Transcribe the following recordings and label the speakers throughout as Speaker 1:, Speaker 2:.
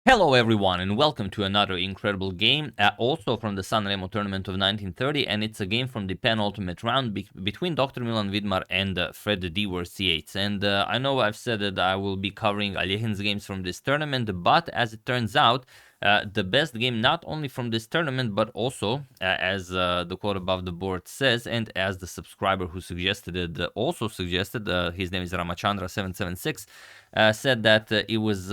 Speaker 1: Hello everyone and welcome to another incredible game, also from the San Remo tournament of 1930, and it's a game from the penultimate round between Dr. Milan Vidmar and Fred Dewhirst Yates. And I know I've said that I will be covering Aljechin's games from this tournament, but as it turns out, the best game not only from this tournament, but also, as the quote above the board says, and as the subscriber who suggested it also suggested, his name is Ramachandra776, said that it was,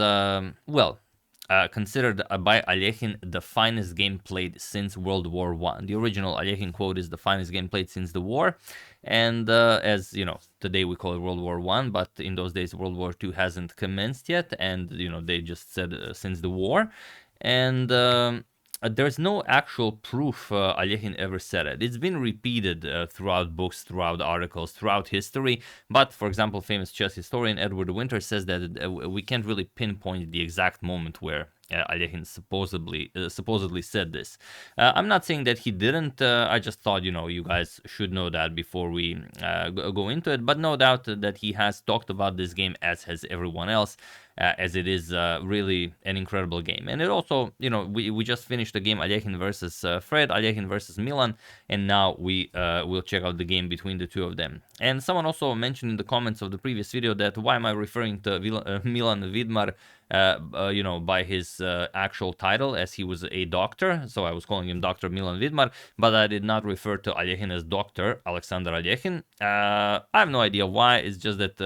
Speaker 1: considered by Aljechin the finest game played since World War I. The original Aljechin quote is the finest game played since the war. And as you know, today we call it World War I, but in those days World War II hasn't commenced yet, and they just said since the war. And there's no actual proof Aljechin ever said it. It's been repeated throughout books, throughout articles, throughout history. But, for example, famous chess historian Edward Winter says that we can't really pinpoint the exact moment where Aljechin supposedly said this. I'm not saying that he didn't. I just thought, you guys should know that before we go into it. But no doubt that he has talked about this game, as has everyone else, as it is really an incredible game. And it also, we just finished the game Aljechin versus Fred, Aljechin versus Milan, and now we will check out the game between the two of them. And someone also mentioned in the comments of the previous video that why am I referring to Milan Vidmar by his actual title, as he was a doctor. So I was calling him Dr. Milan Vidmar, but I did not refer to Aljechin as Dr. Alexander Aljechin. I have no idea why. It's just that,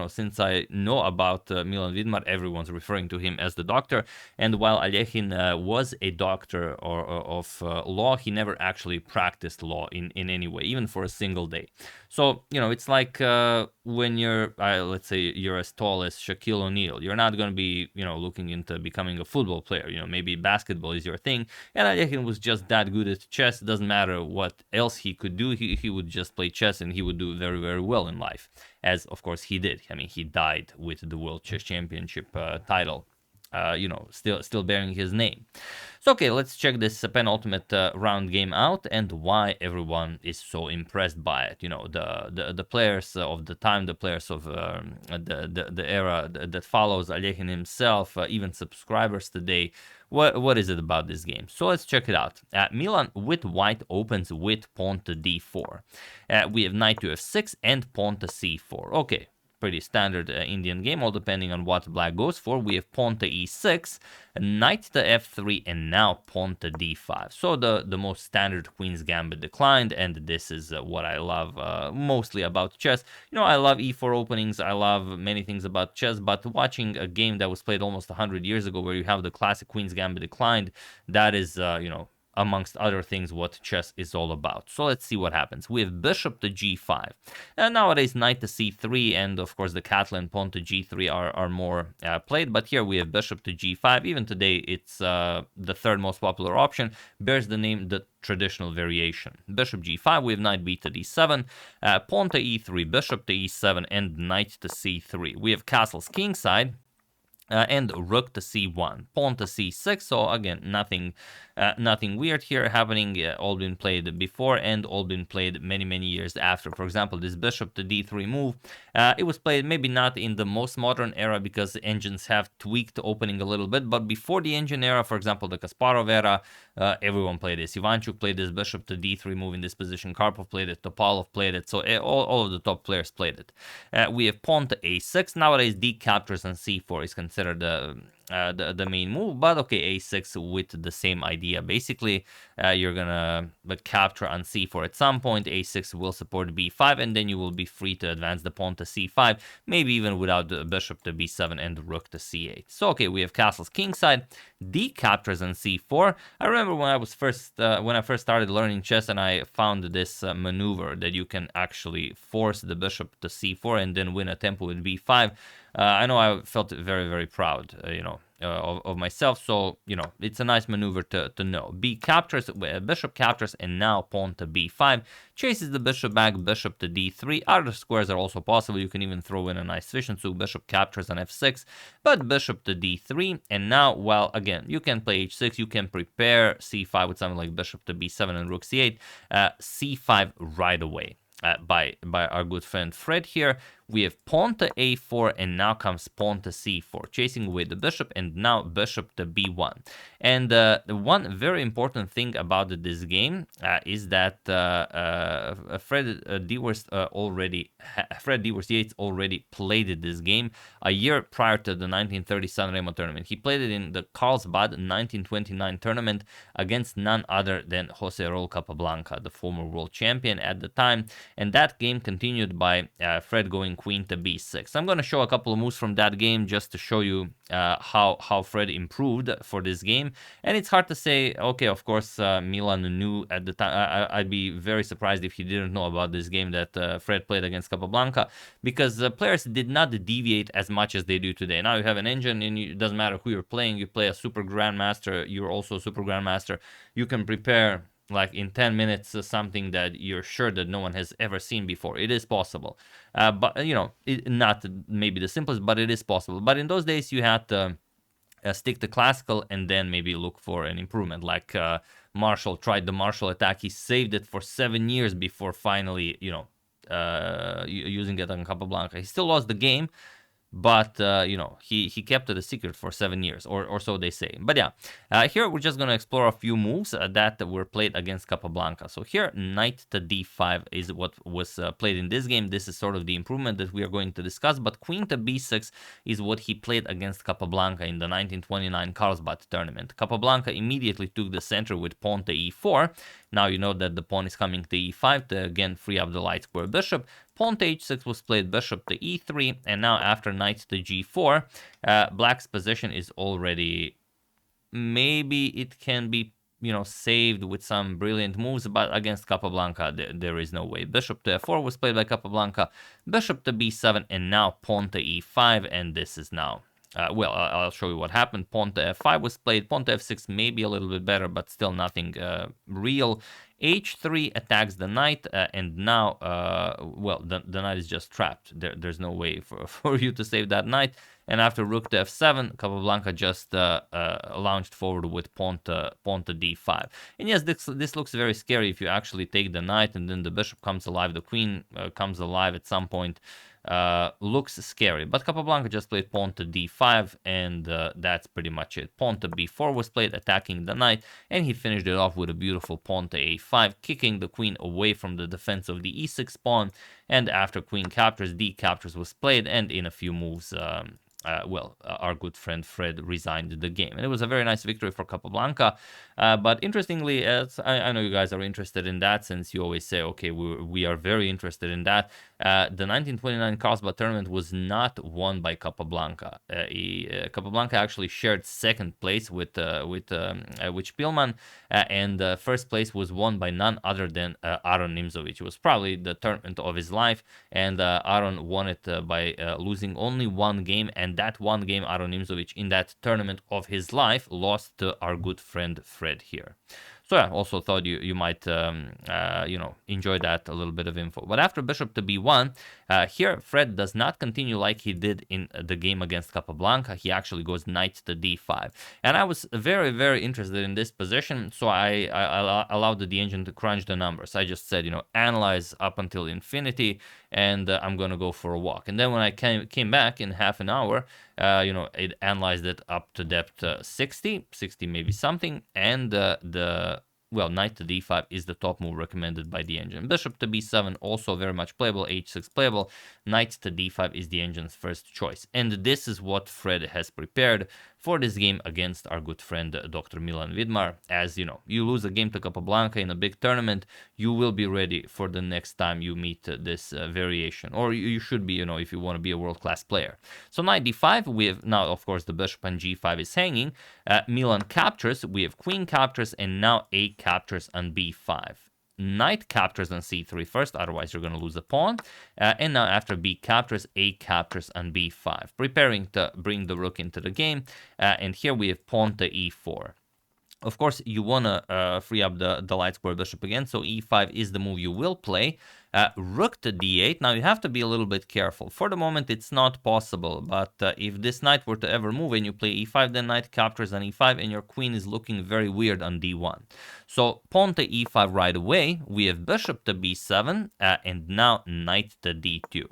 Speaker 1: since I know about Milan Vidmar, everyone's referring to him as the doctor. And while Aljechin was a doctor of law, he never actually practiced law in any way, even for a single day. So, it's like when you're, let's say, you're as tall as Shaquille O'Neal. You're not going to be, looking into becoming a football player. Maybe basketball is your thing. And Aljechin was just that good at chess. It doesn't matter what else he could do. He would just play chess and he would do very, very well in life. As, of course, he did. I mean, he died with the World Chess Championship title. Still bearing his name. So, okay, let's check this penultimate round game out and why everyone is so impressed by it. The players of the time, the players of the era that follows Aljechin himself, even subscribers today. What is it about this game? So let's check it out. Milan with white opens with pawn to d4. We have knight to f6 and pawn to c4. Okay, pretty standard Indian game, all depending on what black goes for. We have pawn to e6, knight to f3, and now pawn to d5. So the most standard Queen's Gambit declined, and this is what I love mostly about chess. I love e4 openings, I love many things about chess, but watching a game that was played almost 100 years ago where you have the classic Queen's Gambit declined, that is, amongst other things, what chess is all about. So let's see what happens. We have bishop to g5. And nowadays, knight to c3, and of course the Catalan pawn to g3 are more played. But here we have bishop to g5. Even today, it's the third most popular option. Bears the name the traditional variation. Bishop g5, we have knight b to d7, pawn to e3, bishop to e7, and knight to c3. We have castles kingside. And rook to c1, pawn to c6. So again, nothing weird here happening. All been played before and all been played many years after. For example, this bishop to d3 move, it was played maybe not in the most modern era because engines have tweaked opening a little bit, but before the engine era, for example, the Kasparov era, everyone played this. Ivanchuk played this bishop to d3 move in this position. Karpov played it. Topalov played it. So all of the top players played it. We have pawn to a6. Nowadays, d captures on c4 is considered the main move, but okay, a6 with the same idea. Basically, you're gonna capture on c4 at some point. A6 will support b5, and then you will be free to advance the pawn to c5, maybe even without the bishop to b7 and the rook to c8. So okay, we have castles kingside, d captures on c4. I remember when I first started learning chess, and I found this maneuver that you can actually force the bishop to c4 and then win a tempo with b5. I know I felt very proud, of myself. So, it's a nice maneuver to know. B captures, bishop captures, and now pawn to b5. Chases the bishop back, bishop to d3. Other squares are also possible. You can even throw in a nice Zwischenzug. Bishop captures on f6, but bishop to d3. And now, well, again, you can play h6. You can prepare c5 with something like bishop to b7 and rook c8. C5 right away. By our good friend Fred here. we have pawn to a4, and now comes pawn to c4, chasing away the bishop, and now bishop to b1. And the one very important thing about this game is that Fred Dewhirst Yates already played this game a year prior to the 1930 San Remo tournament. He played it in the Karlsbad 1929 tournament against none other than Jose Raul Capablanca, the former world champion at the time. And that game continued by Fred going queen to b6. I'm going to show a couple of moves from that game just to show you how Fred improved for this game. And it's hard to say, okay, of course, Milan knew at the time. I'd be very surprised if he didn't know about this game that Fred played against Capablanca, because players did not deviate as much as they do today. Now you have an engine, and it doesn't matter who you're playing. You play a super grandmaster, you're also a super grandmaster. You can prepare like in 10 minutes something that you're sure that no one has ever seen before. It is possible, but not maybe the simplest, but it is possible. But in those days you had to stick to classical and then maybe look for an improvement. Like Marshall tried the Marshall attack. He saved it for 7 years before finally using it on Capablanca. He still lost the game, but he kept it a secret for 7 years, or so they say. But yeah, here we're just going to explore a few moves that were played against Capablanca. So here, knight to d5 is what was played in this game. This is sort of the improvement that we are going to discuss, but queen to b6 is what he played against Capablanca in the 1929 Karlsbad tournament. Capablanca immediately took the center with pawn to e4. Now you know that the pawn is coming to e5 to again free up the light square bishop. Pawn to h6 was played, bishop to e3, and now after knight to g4, black's position is already, maybe it can be saved with some brilliant moves, but against Capablanca there is no way. Bishop to f4 was played by Capablanca, bishop to b7, and now pawn to e5, and this is now I'll show you what happened. Pawn to f5 was played. Pawn to f6 maybe a little bit better, but still nothing real. h3 attacks the knight, and now, the knight is just trapped. There's no way for you to save that knight. And after rook to f7, Capablanca just launched forward with pawn to d5. And yes, this looks very scary if you actually take the knight and then the bishop comes alive, the queen comes alive at some point. Looks scary, but Capablanca just played pawn to d5, and that's pretty much it. Pawn to b4 was played, attacking the knight, and he finished it off with a beautiful pawn to a5, kicking the queen away from the defense of the e6 pawn. And after queen captures, d captures was played, and in a few moves, our good friend Fred resigned the game. And it was a very nice victory for Capablanca. But interestingly, as I know you guys are interested in that, since you always say, okay, we are very interested in that. The 1929 Karlsbad tournament was not won by Capablanca. Capablanca actually shared second place with Spielmann, and first place was won by none other than Aaron Nimzowitsch. It was probably the tournament of his life, and Aaron won it by losing only one game, and that one game Aaron Nimzowitsch in that tournament of his life lost to our good friend Fred here. So I also thought you might enjoy that, a little bit of info. But after bishop to b1, here Fred does not continue like he did in the game against Capablanca. He actually goes knight to d5. And I was very, very interested in this position, so I allowed the engine to crunch the numbers. I just said, analyze up until infinity, and I'm going to go for a walk. And then when I came back in half an hour, it analyzed it up to depth 60 maybe something, and knight to d5 is the top move recommended by the engine. Bishop to b7 also very much playable, h6 playable, knight to d5 is the engine's first choice. And this is what Fred has prepared for this game against our good friend Dr. Milan Vidmar. As you lose a game to Capablanca in a big tournament, you will be ready for the next time you meet this variation, or you should be, if you want to be a world-class player. So knight d5, we have now, of course, the bishop and g5 is hanging. Milan captures, we have queen captures, and now a captures on b5. Knight captures on c3 first, otherwise you're going to lose a pawn. And now after b captures, a captures on b5, preparing to bring the rook into the game. And here we have pawn to e4. Of course, you want to free up the light square bishop again, so e5 is the move you will play. Rook to d8. Now you have to be a little bit careful. For the moment it's not possible, but if this knight were to ever move and you play e5, then knight captures on e5 and your queen is looking very weird on d1. So pawn to e5 right away. We have bishop to b7 and now knight to d2.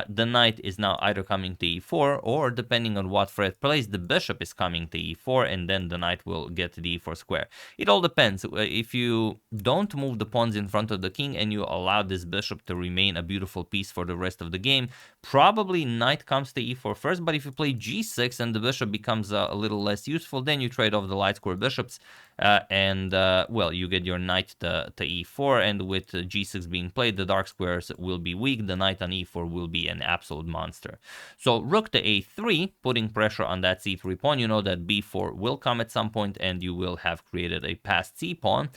Speaker 1: The knight is now either coming to e4 or, depending on what Fred plays, the bishop is coming to e4 and then the knight will get to the e4 square. It all depends. If you don't move the pawns in front of the king and you allow this bishop to remain a beautiful piece for the rest of the game, probably knight comes to e4 first, but if you play g6 and the bishop becomes a little less useful, then you trade off the light square bishops well, you get your knight to e4, and with g6 being played, the dark squares will be weak, the knight on e4 will be an absolute monster. So rook to a3, putting pressure on that c3 pawn. You know that b4 will come at some point and you will have created a passed c pawn.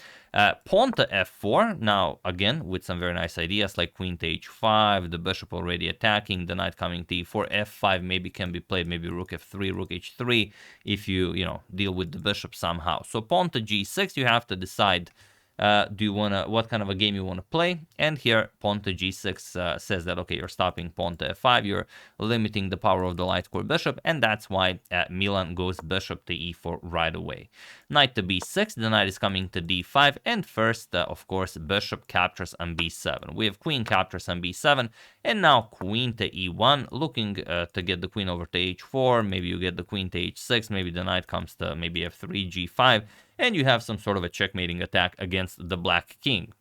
Speaker 1: Pawn to f4, now again with some very nice ideas like queen to h5, the bishop already attacking, the knight coming to e4, f5 maybe can be played, maybe rook f3, rook h3, if you deal with the bishop somehow. So pawn to g6, you have to decide what kind of a game you want to play, and here pawn to g6 says that okay, you're stopping pawn to f5, you're limiting the power of the light square bishop, and that's why Milan goes bishop to e4 right away. Knight to b6, the knight is coming to d5, and first of course bishop captures on b7. We have queen captures on b7, and now queen to e1, looking to get the queen over to h4, maybe you get the queen to h6, maybe the knight comes to maybe f3, g5, and you have some sort of a checkmating attack against the black king.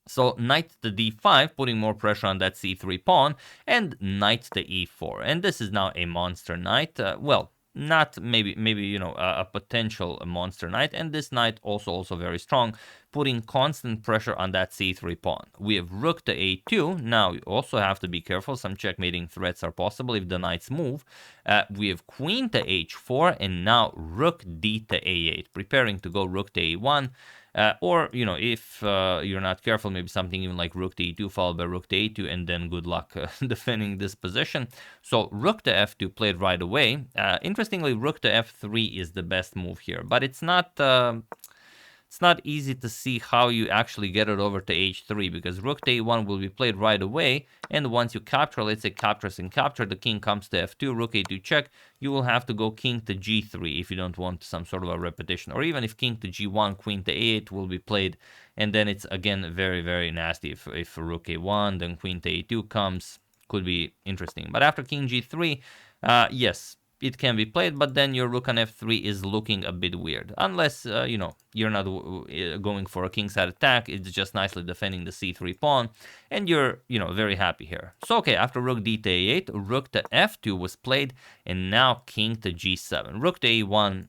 Speaker 1: So knight to d5, putting more pressure on that c3 pawn, and knight to e4. And this is now a monster knight. Well, not maybe a potential monster knight, and this knight also very strong, putting constant pressure on that c3 pawn. We have rook to a2. Now you also have to be careful, some checkmating threats are possible if the knights move. We have queen to h4, and now rook d to a8, preparing to go rook to a1. Or, if you're not careful, maybe something even like rook to e2 followed by rook to a2, and then good luck defending this position. So rook to f2 played right away. Interestingly, rook to f3 is the best move here, but it's not easy to see how you actually get it over to h3, because rook to a1 will be played right away, and once you capture, let's say captures and capture, the king comes to f2, rook a2 check, you will have to go king to g3 if you don't want some sort of a repetition, or even if king to g1, queen to a8 will be played, and then it's again very nasty if rook a1, then queen to a2 comes, could be interesting. But after king g3, yes, it can be played, but then your rook on f3 is looking a bit weird. Unless, you're not going for a kingside attack, it's just nicely defending the c3 pawn, and you're, very happy here. So, okay, after rook d to a8, rook to f2 was played, and now king to g7. Rook to a1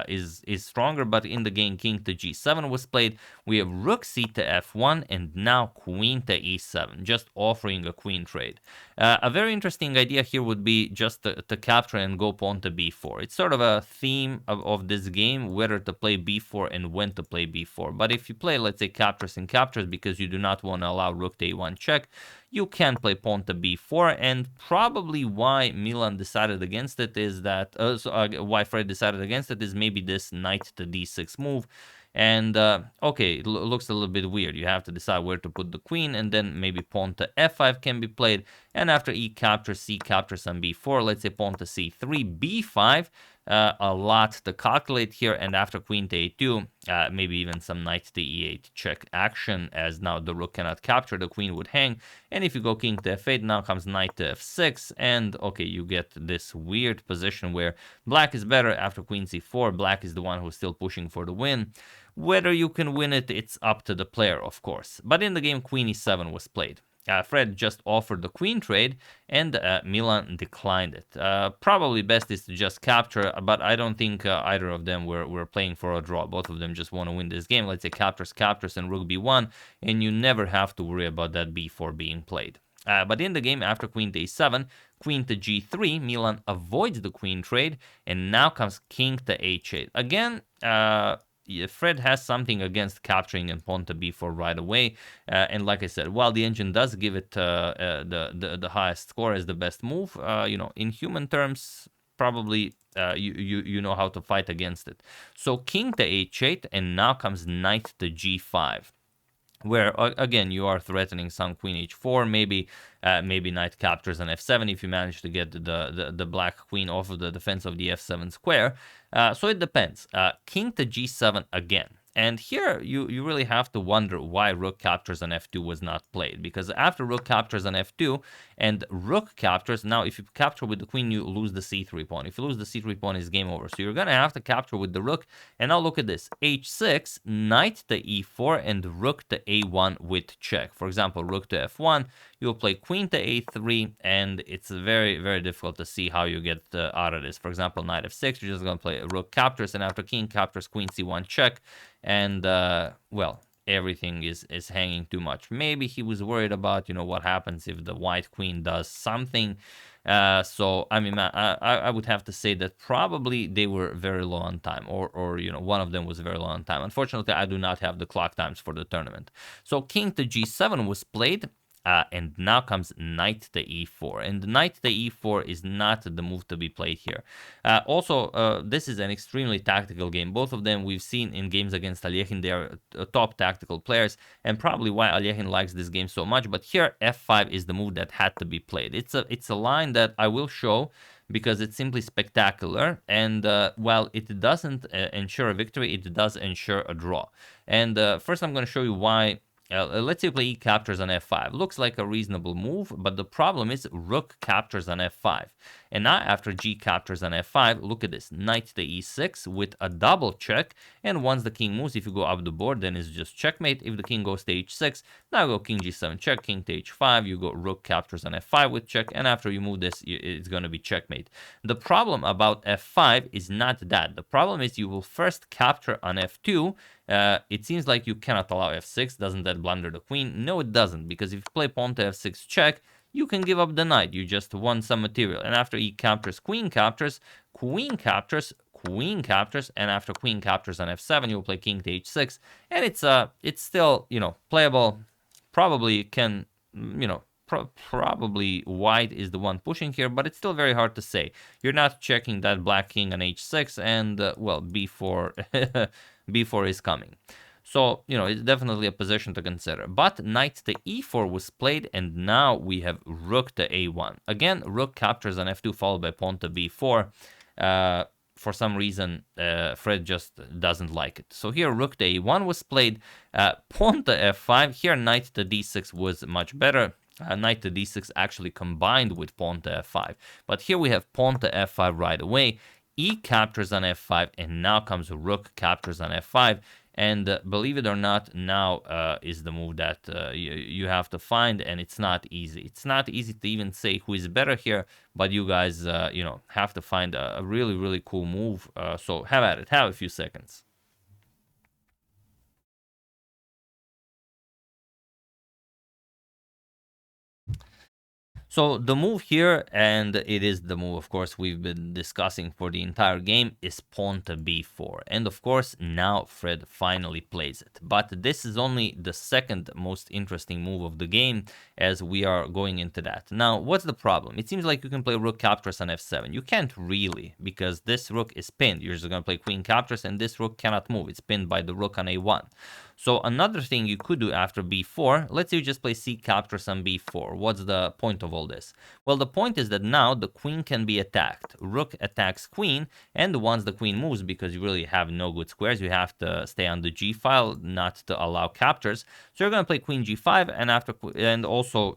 Speaker 1: is stronger, but in the game, king to g7 was played. We have rook c to f1, and now queen to e7, just offering a queen trade. A very interesting idea here would be just to capture and go pawn to b4. It's sort of a theme of this game, whether to play b4 and when to play b4. But if you play, let's say, captures and captures because you do not want to allow rook to a1 check, you can play pawn to b4, and probably why Milan decided against it is that, why Fred decided against it is maybe this knight to d6 move. And, okay, it looks a little bit weird. You have to decide where to put the queen, and then maybe pawn to f5 can be played. And after e captures, c captures on b4, let's say pawn to c3, b5, a lot to calculate here. And after queen to a2, maybe even some knight to e8 check action, as now the rook cannot capture, the queen would hang. And if you go king to f8, now comes knight to f6, and okay, you get this weird position where black is better. After queen c4, black is the one who's still pushing for the win. Whether you can win it, it's up to the player, of course. But in the game, queen e7 was played. Fred just offered the queen trade, and Milan declined it. Probably best is to just capture, but I don't think either of them were playing for a draw. Both of them just want to win this game. Let's say captures, and rook b1, and you never have to worry about that b4 being played. But in the game, after queen to a7, queen to g3, Milan avoids the queen trade, and now comes king to h8. Again, Fred has something against capturing and pawn to b4 right away, and like I said, while the engine does give it the highest score as the best move, in human terms, probably you know how to fight against it. So king to h8, and now comes knight to g5. where again you are threatening some queen h4, maybe knight captures on f7 if you manage to get the black queen off of the defense of the f7 square. So it depends. King to g7 again. And here you really have to wonder why rook captures on f2 was not played, because after rook captures on f2 and rook captures, now if you capture with the queen, you lose the c3 pawn. If you lose the c3 pawn, it's game over. So you're gonna have to capture with the rook. And now look at this: h6, knight to e4, and rook to a1 with check. For example, rook to f1, you'll play queen to a3, and it's very, very difficult to see how you get out of this. For example, knight f6, you're just going to play rook captures, and after king captures, queen c1 check, and, well, everything is hanging too much. Maybe he was worried about, what happens if the white queen does something. So, I mean, I would have to say that probably they were very low on time, or one of them was very low on time. Unfortunately, I do not have the clock times for the tournament. So king to g7 was played. And now comes knight to e4. And knight to e4 is not the move to be played here. Also, this is an extremely tactical game. Both of them we've seen in games against Alyekhin. They are top tactical players, and probably why Alyekhin likes this game so much. But here, f5 is the move that had to be played. It's a line that I will show because it's simply spectacular. And while it doesn't ensure a victory, it does ensure a draw. And first I'm going to show you why. Let's say play e captures on f5. Looks like a reasonable move, but the problem is rook captures on f5. And now after g captures on f5, look at this. Knight to e6 with a double check. And once the king moves, if you go up the board, then it's just checkmate. If the king goes to h6, now go king g7 check, king to h5. You go rook captures on f5 with check. And after you move this, it's going to be checkmate. The problem about f5 is not that. The problem is you will first capture on f2. It seems like you cannot allow f6. Doesn't that blunder the queen? No, it doesn't, because if you play pawn to f6 check, you can give up the knight. You just won some material. And after e captures, queen captures, queen captures, queen captures, and after queen captures on f7, you'll play king to h6, and it's still playable. Probably can probably white is the one pushing here, but it's still very hard to say. You're not checking that black king on h6, and well, b4 b4 is coming. So, it's definitely a position to consider. But knight to e4 was played, and now we have rook to a1. Again, rook captures on f2 followed by pawn to b4. For some reason, Fred just doesn't like it. So here, rook to a1 was played. Pawn to f5. Here, knight to d6 was much better. Knight to d6 actually combined with pawn to f5. But here we have pawn to f5 right away. E captures on f5, and now comes rook captures on f5. And believe it or not, now is the move that you have to find, and it's not easy. It's not easy to even say who is better here, but you guys, have to find a really, really cool move. So have at it. Have a few seconds. So the move here, and it is the move, of course, we've been discussing for the entire game, is pawn to b4. And of course, now Fred finally plays it. But this is only the second most interesting move of the game, as we are going into that. Now, what's the problem? It seems like you can play rook captures on f7. You can't really, because this rook is pinned. You're just going to play queen captures, and this rook cannot move. It's pinned by the rook on a1. So another thing you could do after b4, let's say you just play c captures on b4. What's the point of all this? Well, the point is that now the queen can be attacked. Rook attacks queen, and once the queen moves, because you really have no good squares, you have to stay on the g file, not to allow captures. So you're going to play queen g5, and also,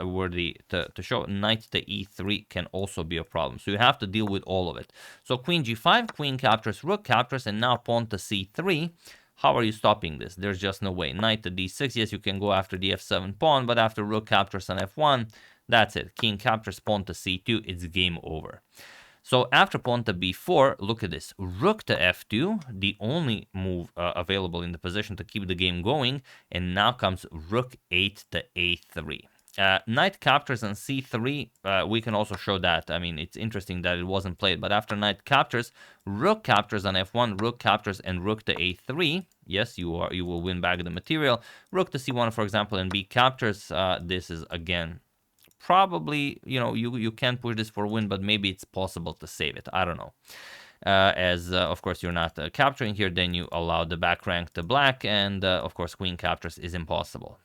Speaker 1: worthy to show, knight to e3 can also be a problem. So you have to deal with all of it. So queen g5, queen captures, rook captures, and now pawn to c3. How are you stopping this? There's just no way. Knight to d6, yes, you can go after the f7 pawn, but after rook captures on f1, that's it. King captures, pawn to c2, it's game over. So after pawn to b4, look at this. Rook to f2, the only move available in the position to keep the game going, and now comes rook 8 to a3. Knight captures on c3, we can also show that. I mean, it's interesting that it wasn't played, but after knight captures, rook captures on f1, rook captures, and rook to a3. Yes, you will win back the material. Rook to c1, for example, and b captures. This is, again, probably, you can push this for a win, but maybe it's possible to save it. I don't know. as of course you're not capturing here, then you allow the back rank to black, and of course queen captures is impossible.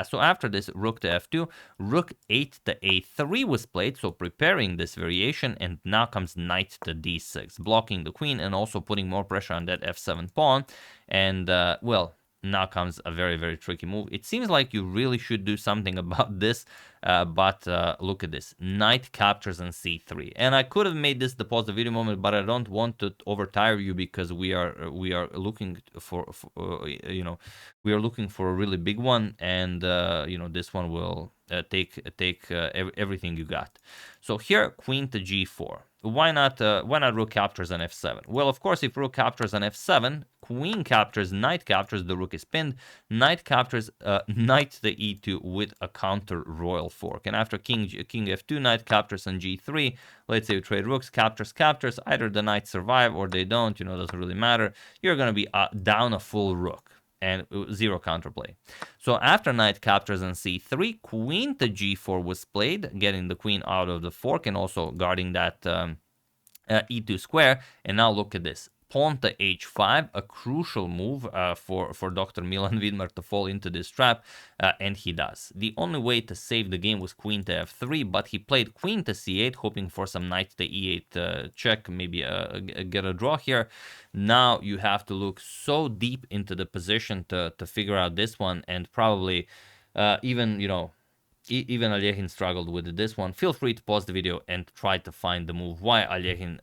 Speaker 1: So after this, rook to f2, rook 8 to a3 was played, so preparing this variation, and now comes knight to d6, blocking the queen and also putting more pressure on that f7 pawn, and well, now comes a very, very tricky move. It seems like you really should do something about this, but look at this. Knight captures on c3. And I could have made this the pause the video moment, but I don't want to overtire you because we are looking for we are looking for a really big one, and this one will take everything you got. So here, queen to g4. Why not rook captures on f7? Well, of course, if rook captures on f7, queen captures, knight captures, the rook is pinned. Knight captures, knight to e2 with a counter royal fork. And after king f2, knight captures on g3. Let's say you trade rooks, captures. Either the knights survive or they don't. Doesn't really matter. You're gonna be down a full rook and zero counterplay. So after knight captures on c3, queen to g4 was played, getting the queen out of the fork and also guarding that e2 square. And now look at this. Pawn to h5, a crucial move for Dr. Milan Vidmar to fall into this trap, and he does. The only way to save the game was queen to f3, but he played queen to c8, hoping for some knight to e8 check, maybe get a draw here. Now you have to look so deep into the position to figure out this one, and probably even Alekhine struggled with this one. Feel free to pause the video and try to find the move why Alekhine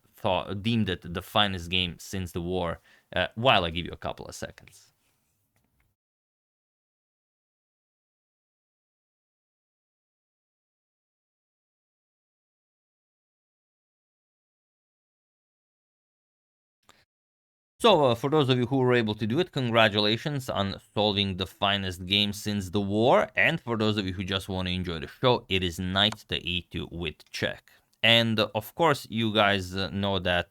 Speaker 1: deemed it the finest game since the war, while I give you a couple of seconds. So, for those of you who were able to do it, congratulations on solving the finest game since the war. And for those of you who just want to enjoy the show, it is knight to e2 with check. And of course, you guys know that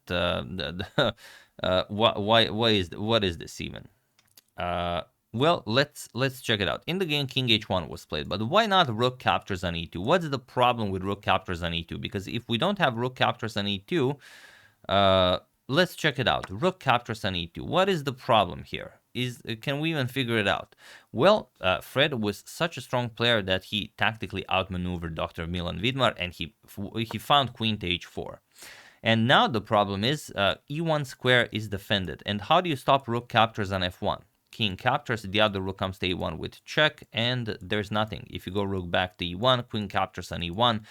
Speaker 1: what is this even? Well, let's check it out. In the game, king h1 was played, but why not rook captures on e2? What's the problem with rook captures on e2? Because if we don't have rook captures on e2, let's check it out. Rook captures on e2. What is the problem here? Can we even figure it out? Well, Fred was such a strong player that he tactically outmaneuvered Dr. Milan Vidmar, and he found queen to h4. And now the problem is e1 square is defended. And how do you stop rook captures on f1? King captures, the other rook comes to e1 with check, and there's nothing. If you go rook back to e1, queen captures on e1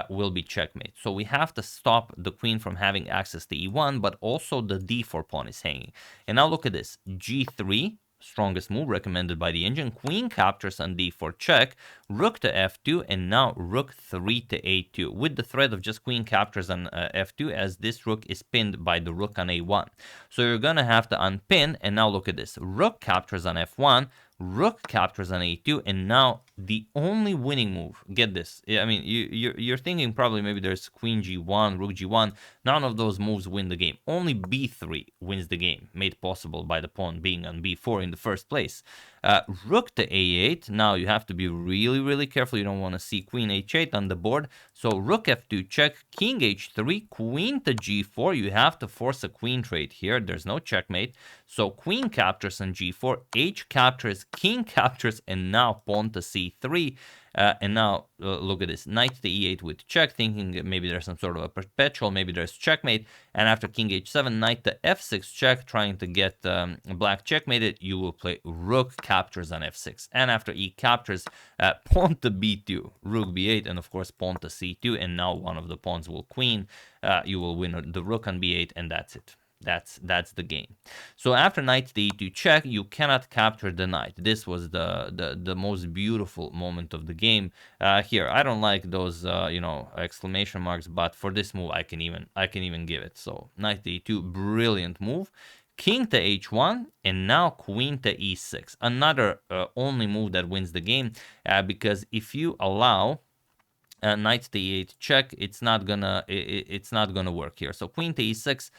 Speaker 1: will be checkmate. So we have to stop the queen from having access to e1, but also the d4 pawn is hanging. And now look at this, g3, strongest move recommended by the engine. Queen captures on d4 check, rook to f2, and now rook 3 to a2 with the threat of just queen captures on f2, as this rook is pinned by the rook on a1. So you're gonna have to unpin, and now look at this. Rook captures on f1, rook captures on a2, and now the only winning move, get this, I mean, you're thinking probably maybe there's queen g1, rook g1, none of those moves win the game. Only b3 wins the game, made possible by the pawn being on b4 in the first place. Rook to a8, now you have to be really, really careful, you don't want to see queen h8 on the board, so rook f2 check, king h3, queen to g4, you have to force a queen trade here, there's no checkmate, so queen captures on g4, h captures, king captures, and now pawn to c3. And now look at this, knight to e8 with check, thinking maybe there's some sort of a perpetual, maybe there's checkmate, and after king h7, knight to f6 check, trying to get black checkmated, you will play rook captures on f6, and after e captures, pawn to b2, rook b8, and of course pawn to c2, and now one of the pawns will queen, you will win the rook on b8, and that's it. That's the game. So after knight to e2 check, you cannot capture the knight. This was the most beautiful moment of the game. Here, I don't like those exclamation marks, but for this move, I can even give it. So knight to e2, brilliant move. King to h1, and now queen to e6. Another only move that wins the game, because if you allow knight to e8 check, it's not gonna work here. So queen to e6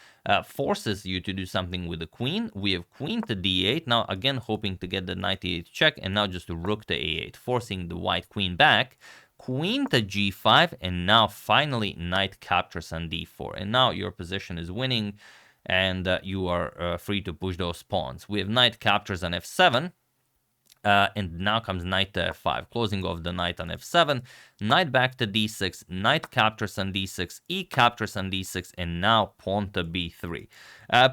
Speaker 1: forces you to do something with the queen. We have queen to d8, now again hoping to get the knight to e8 check, and now just rook to a8, forcing the white queen back. Queen to g5, and now finally knight captures on d4, and now your position is winning. and you are free to push those pawns. We have knight captures on f7. And now comes knight to f5, closing off the knight on f7, knight back to d6, knight captures on d6, e captures on d6, and now pawn to b3.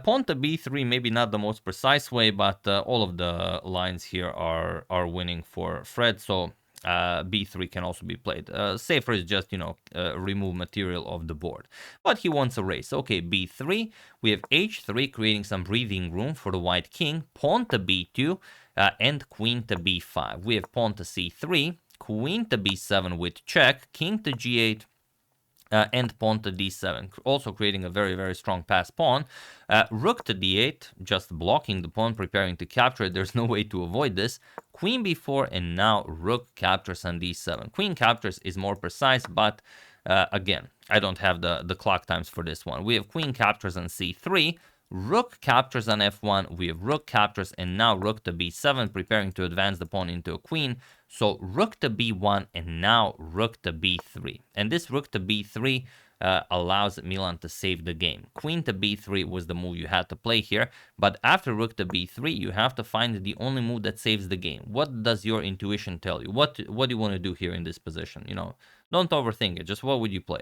Speaker 1: Pawn to b3, maybe not the most precise way, but all of the lines here are winning for Fred, so b3 can also be played. Safer is just, remove material off the board. But he wants a race. Okay, b3, we have h3, creating some breathing room for the white king, pawn to b2, and queen to b5. We have pawn to c3, queen to b7 with check, king to g8, and pawn to d7, also creating a very, very strong pass pawn. Rook to d8, just blocking the pawn, preparing to capture it. There's no way to avoid this. Queen b4, and now rook captures on d7. Queen captures is more precise, but again, I don't have the clock times for this one. We have queen captures on c3, rook captures on f1, we have rook captures, and now rook to b7, preparing to advance the pawn into a queen. So rook to b1, and now rook to b3. And this rook to b3 allows Milan to save the game. Queen to b3 was the move you had to play here, but after rook to b3, you have to find the only move that saves the game. What does your intuition tell you? What do you want to do here in this position? Don't overthink it. Just what would you play?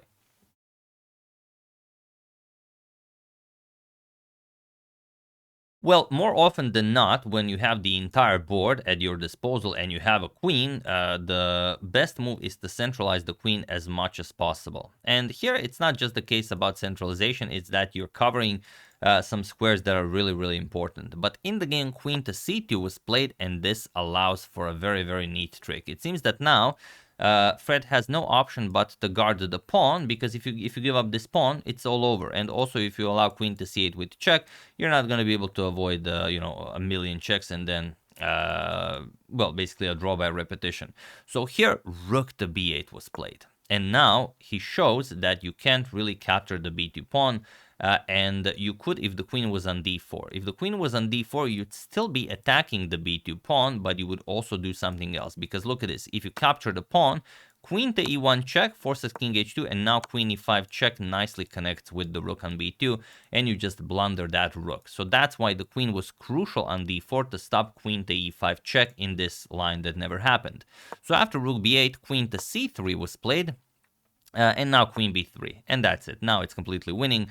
Speaker 1: Well, more often than not, when you have the entire board at your disposal and you have a queen, the best move is to centralize the queen as much as possible. And here, it's not just the case about centralization, it's that you're covering some squares that are really, really important. But in the game, queen to c2 was played, and this allows for a very, very neat trick. It seems that now Fred has no option but to guard the pawn, because if you give up this pawn, it's all over. And also, if you allow queen to c8 with check, you're not going to be able to avoid a million checks and then well, basically a draw by repetition. So here, rook to b8 was played. And now he shows that you can't really capture the b2 pawn, and you could if the queen was on d4. If the queen was on d4, you'd still be attacking the b2 pawn, but you would also do something else. Because look at this, if you capture the pawn, queen to e1 check forces king h2, and now queen e5 check nicely connects with the rook on b2, and you just blunder that rook. So that's why the queen was crucial on d4 to stop queen to e5 check in this line that never happened. So after rook b8, queen to c3 was played. And now queen b3, and that's it. Now it's completely winning.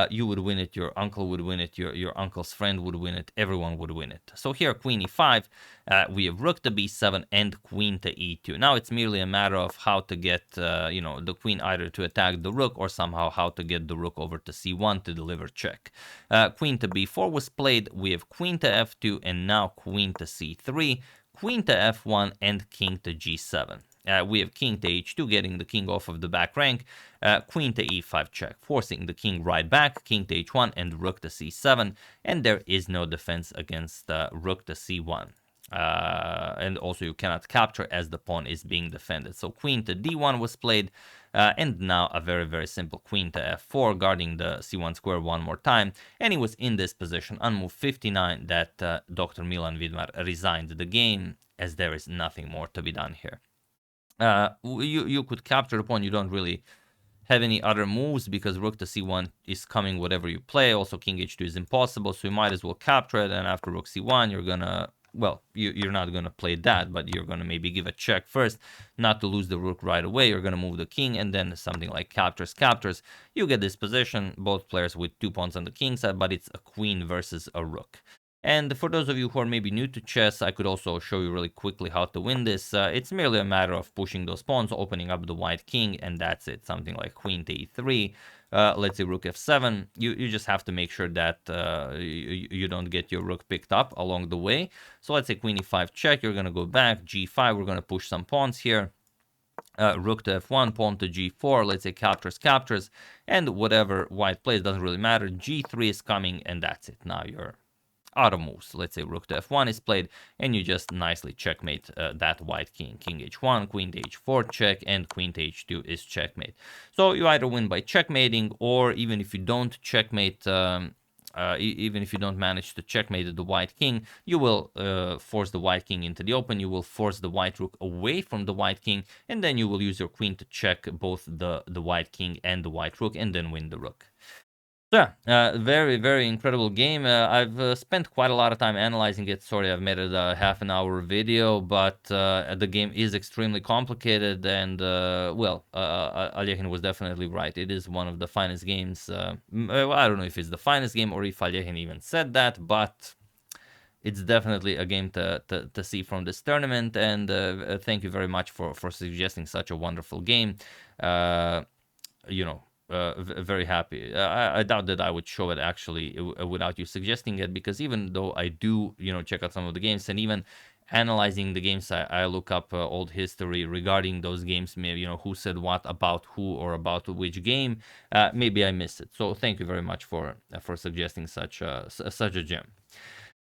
Speaker 1: You would win it, your uncle would win it, your uncle's friend would win it, everyone would win it. So here, queen e5, we have rook to b7 and queen to e2. Now it's merely a matter of how to get the queen either to attack the rook, or somehow how to get the rook over to c1 to deliver check. Queen to b4 was played, we have queen to f2, and now queen to c3, queen to f1, and king to g7. We have king to h2, getting the king off of the back rank, queen to e5 check, forcing the king right back, king to h1, and rook to c7, and there is no defense against rook to c1. And also you cannot capture as the pawn is being defended. So queen to d1 was played, and now a very, very simple queen to f4, guarding the c1 square one more time, and he was in this position on move 59 that Dr. Milan Vidmar resigned the game, as there is nothing more to be done here. You could capture the pawn. You don't really have any other moves because rook to c1 is coming whatever you play. Also, king h2 is impossible, so you might as well capture it. And after rook c1, you're gonna, well, you're not gonna play that, but you're gonna maybe give a check first, not to lose the rook right away. You're gonna move the king, and then something like captures. You get this position, both players with 2 pawns on the king side, but it's a queen versus a rook. And for those of you who are maybe new to chess, I could also show you really quickly how to win this. It's merely a matter of pushing those pawns, opening up the white king, and that's it. Something like queen to e3, let's say rook f7. You just have to make sure that you don't get your rook picked up along the way. So let's say queen e5 check, you're going to go back, g5, we're going to push some pawns here. Rook to f1, pawn to g4, let's say captures, and whatever white plays, doesn't really matter. g3 is coming, and that's it. Now you're out of moves. Let's say rook to f1 is played, and you just nicely checkmate that white king. King h1, queen to h4 check, and queen to h2 is checkmate. So you either win by checkmating, or even if you don't checkmate, even if you don't manage to checkmate the white king, you will force the white king into the open, you will force the white rook away from the white king, and then you will use your queen to check both the white king and the white rook, and then win the rook. Yeah, very, very incredible game. I've spent quite a lot of time analyzing it. Sorry, I've made it a half an hour video, but the game is extremely complicated, and Alehin was definitely right. It is one of the finest games. I don't know if it's the finest game or if Alehin even said that, but it's definitely a game to see from this tournament. And thank you very much for suggesting such a wonderful game. Uh, you know, very happy. I doubt that I would show it actually without you suggesting it, because even though I do, check out some of the games, and even analyzing the games, I look up old history regarding those games, maybe, who said what about who or about which game. Maybe I missed it. So thank you very much for suggesting such a gem.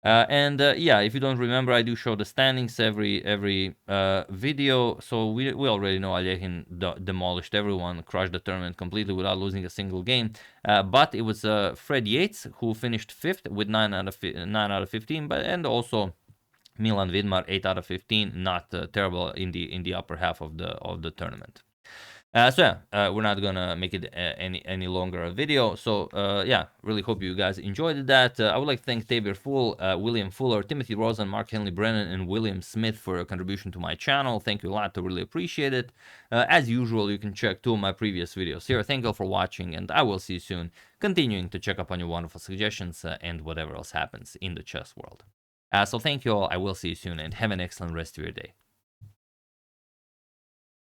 Speaker 1: And yeah, if you don't remember, I do show the standings every video. So we already know Alehin demolished everyone, crushed the tournament completely without losing a single game. But it was Fred Yates who finished fifth with 9 out of 15. But and also Milan Vidmar 8 out of 15, not terrible in the upper half of the tournament. We're not gonna make it any longer a video. So yeah, really hope you guys enjoyed that. I would like to thank Tabor Fool, William Fuller, Timothy Rosen, Mark Henley Brennan, and William Smith for your contribution to my channel. Thank you a lot. I really appreciate it. As usual, you can check 2 of my previous videos here. Thank you all for watching, and I will see you soon, continuing to check up on your wonderful suggestions and whatever else happens in the chess world. So thank you all. I will see you soon, and have an excellent rest of your day.